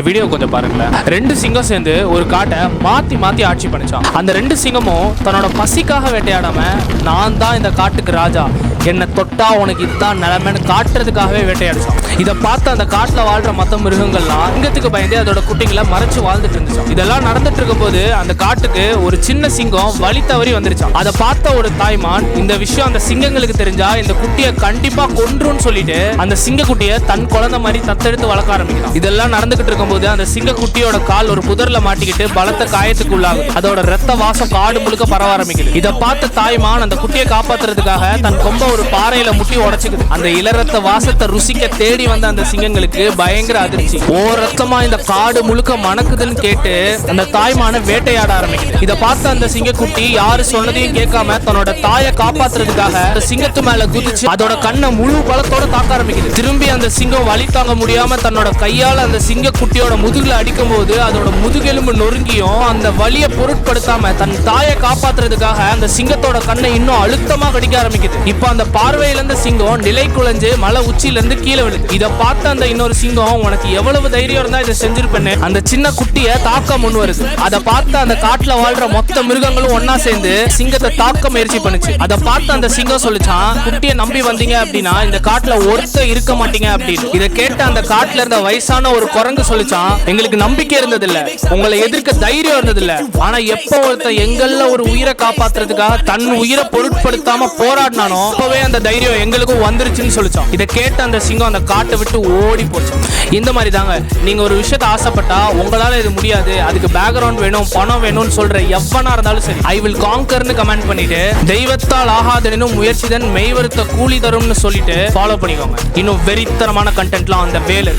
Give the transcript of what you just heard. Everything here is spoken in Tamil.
இந்த வீடியோ கொஞ்சம் பாருங்களேன். 2 சிங்கம் சேர்ந்து ஒரு காட்டை மாத்தி மாத்தி ஆட்சி பண்ணிச்சான். அந்த 2 சிங்கமும் தன்னோட பசிக்காக வேட்டையாடாம நான் தான் இந்த காட்டுக்கு ராஜா, என்னை தொட்டா உனக்கு இதுதான் நிலைமைன்னு காட்டுறதுக்காகவே வேட்டையாடிச்சான். இதை பார்த்து அந்த காட்டுல வாழ்ற மற்ற மிருகங்கள்லாம் சிங்கத்துக்கு பயந்து அதோட குட்டிங்களை மறைச்சு வாழ்ந்துட்டு இருந்துச்சான். இதெல்லாம் நடந்துட்டு இருக்கும் போது அந்த காட்டுக்கு ஒரு சின்ன சிங்கம் வழி தவறி வந்துருச்சான். அதை பார்த்த ஒரு தாய்மான் இந்த விஷயம் அந்த சிங்கங்களுக்கு தெரிஞ்சா இந்த குட்டியை கண்டிப்பா கொன்றுன்னு சொல்லிட்டு அந்த சிங்க குட்டியை தன் குழந்தை மாதிரி தத்தெடுத்து வளர்க்க ஆரம்பிக்கிறான். இதெல்லாம் நடந்துகிட்டு இருக்கும்போது அந்த சிங்க குட்டியோட கால் ஒரு புதர்ல மாட்டிக்கிட்டு பலத்த காயத்துக்கு உள்ளாகுது. அதோட ரத்த வாசம் காடு முழுக்க பரவ ஆரம்பிக்குது. இதை பார்த்த தாய்மான் அந்த குட்டியை காப்பாத்துறதுக்காக தன் கொம்ப ஒரு பாறையில முட்டி உடைச்சுக்குது. அந்த இளரத்த வாசத்தை ருசிக்க தேடி வந்த அந்த சிங்கங்களுக்கு பயங்கர அதிர்ச்சி. ரத்தமா இந்த காடு முழுக்க மணக்குதுன்னு கேட்டு அந்த தாய்மான வேட்டையாட ஆரம்பிக்குது. இதை பார்த்த அந்த சிங்கக்குட்டி யாரு சொன்னதையும் கேட்காம தன்னோட தாயை காப்பாத்துறதுக்காக அந்த சிங்கத்து மேல குதிச்சு அதோட கண்ணை முழு பலத்தோட தாக்க ஆரம்பிக்குது. திரும்பி அந்த சிங்கம் வலி தாங்க முடியாம தன்னோட கையால அந்த சிங்க குட்டியோட முதுகுல அடிக்கும் போது அதோட முதுகெலும்பு நொறுங்கியும் அந்த வலியை பொருட்படுத்தாம தன் தாயை காப்பாத்துறதுக்காக அந்த சிங்கத்தோட கண்ணை இன்னும் அழுத்தமா கடிக்க ஆரம்பிக்குது. இப்ப அந்த பார்வையில இருந்த சிங்கம் நிலை குலைஞ்சு மலை உச்சியில இருந்து கீழே விழுது. இதை பார்த்த அந்த இன்னொரு சிங்கம் உனக்கு எவ்வளவு தைரியம் இருந்தா இதை செஞ்சிருப்பேன்னு அந்த சின்ன குட்டியை தாக்க முன் வருது. அதை பார்த்து அந்த காட்டுல வாழ்ற மொத்த மிருகங்களும் ஒன்னா சேர்ந்து சிங்கத்தை தாக்க முயற்சி பண்ணுச்சு. அதை பார்த்து அந்த சிங்கம் சொல்லிச்சான், குட்டியை நம்பி வந்தீங்க அப்படின்னா இந்த காட்டுல ஒருத்தர் இருக்க மாட்டீங்க அப்படின்னு. இதை கேட்ட அந்த காட்டுல இருந்த வயசான ஒரு குரங்கு சொல்லிச்சான், எங்களுக்கு நம்பிக்கை இருந்ததில்ல, உங்களை எதிர்க்க தைரியம் இருந்ததில்ல, ஆனா எப்ப ஒருத்தர் எங்கள்ல ஒரு உயிரை காப்பாத்துறதுக்காக தன் உயிரை பொருட்படுத்தாம போராடினானோ அப்பவே அந்த தைரியம் எங்களுக்கும் வந்துருச்சுன்னு சொல்லிச்சான். இதை கேட்ட அந்த சிங்கம் அந்த காட்டை விட்டு ஓடி போச்சு. இந்த மாதிரி தாங்க நீங்க ஒரு விஷயத்தை ஆசைப்பட்டா உங்களால இது முடியாது, அதுக்கு பேக்ரவுண்ட் வேணும், பணம் வேணும்னு சொல்ற எவனா இருந்தாலும் சரி, ஐ வில் காங்கர்னு கமெண்ட் பண்ணிட்டு தெய்வத்தால் ஆகாதனும் முயற்சிதன் மெய்வருத்த கூலி தரும்னு சொல்லிட்டு ஃபாலோ பண்ணிக்கோங்க. இன்னும் வெறித்தரமான கண்டென்ட்லாம் அந்த வேலை